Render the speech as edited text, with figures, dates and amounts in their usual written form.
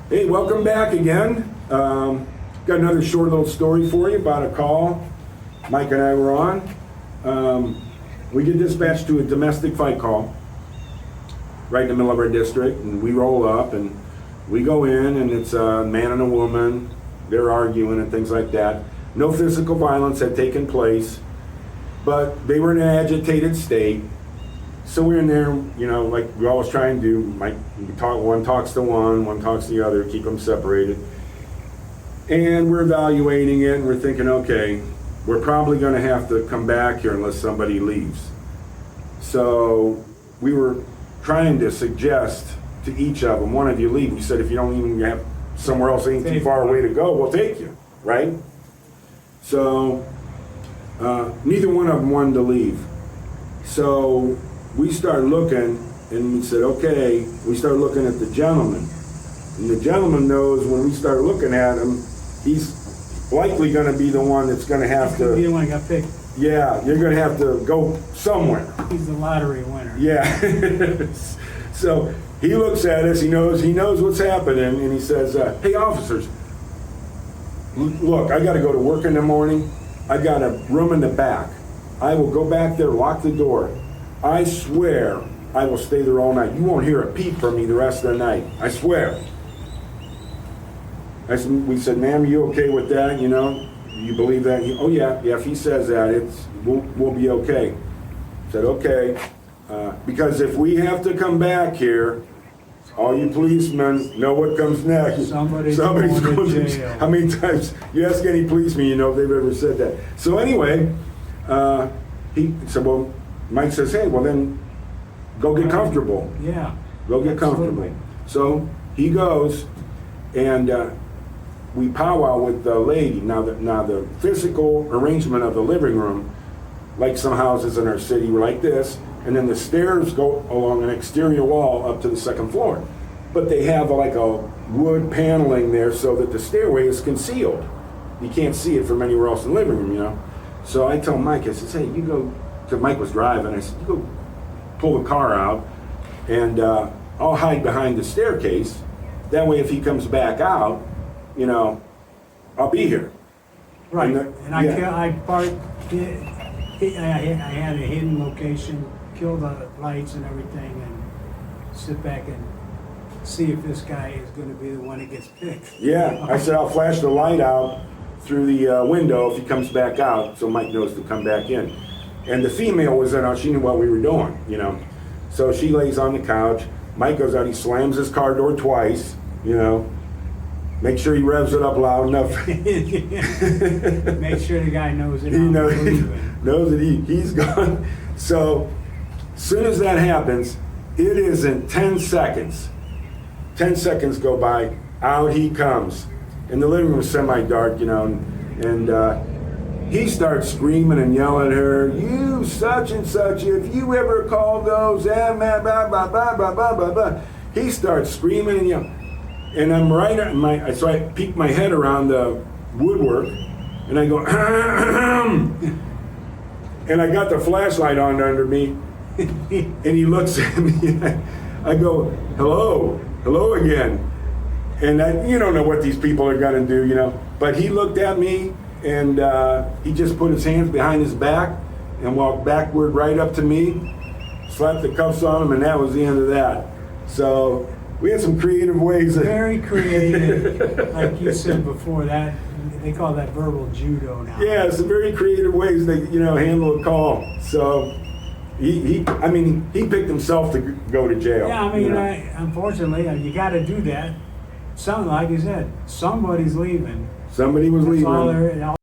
Hey, welcome back again. Got another short little story for you about a call Mike and I were on. We get dispatched to a domestic fight call right in the middle of our district, and we roll up and we go in, and it's a man and a woman. They're arguing and things like that. No physical violence had taken place, but they were in an agitated state. So we're in there, like we always try and do. One talks to one talks to the other, keep them separated. And we're evaluating it, and we're thinking, okay, we're probably going to have to come back here unless somebody leaves. So we were trying to suggest to each of them, one of you leave. We said, if you don't even have somewhere else ain't too far away to go, we'll take you, right? So neither one of them wanted to leave. So we started looking, and we said, okay, we started looking at the gentleman. And the gentleman knows when we start looking at him, he's likely going to be the one that's going to have to... Be the one that got picked. Yeah, you're going to have to go somewhere. He's the lottery winner. Yeah. So he looks at us, he knows what's happening, and he says, hey, officers, look, I got to go to work in the morning. I got a room in the back. I will go back there, lock the door. I swear I will stay there all night. You won't hear a peep from me the rest of the night. I swear. We said, ma'am, are you okay with that? You believe that? Oh, yeah, if he says that, we'll be okay. I said, okay. Because if we have to come back here, all you policemen know what comes next. Somebody's going to jail. How many times you ask any policeman, if they've ever said that. So anyway, he said, well, Mike says, hey, well then, go get comfortable. Yeah. Go get comfortable. So he goes, and we powwow with the lady. Now the physical arrangement of the living room, like some houses in our city, were like this, and then the stairs go along an exterior wall up to the second floor. But they have like a wood paneling there so that the stairway is concealed. You can't see it from anywhere else in the living room, So I tell Mike, I says, hey, you go, because Mike was driving, I said, you go pull the car out, and I'll hide behind the staircase. That way if he comes back out, I'll be here. Right. I parked, I had a hidden location, kill the lights and everything, and sit back and see if this guy is going to be the one that gets picked. Yeah, I said I'll flash the light out through the window if he comes back out, so Mike knows to come back in. And the female was in, she knew what we were doing, So she lays on the couch. Mike goes out, he slams his car door twice, Make sure he revs it up loud enough. Make sure the guy knows it. He knows that he's gone. So as soon as that happens, it is in 10 seconds. 10 seconds go by, out he comes. And the living room is semi-dark, and he starts screaming and yelling at her, you such and such, if you ever call those, blah, blah, blah, blah, blah, blah, blah, blah. He starts screaming and yelling. And I'm right at so I peek my head around the woodwork, and I go, and I got the flashlight on under me, and he looks at me. I go, hello again. And you don't know what these people are gonna do, But he looked at me, and he just put his hands behind his back and walked backward right up to me, slapped the cuffs on him, and that was the end of that. So we had some creative ways. Very creative, like you said before. That they call that verbal judo now. Yeah, some very creative ways to handle a call. So he picked himself to go to jail. Yeah, unfortunately, you got to do that. Like you said, somebody's leaving. Somebody was leaving.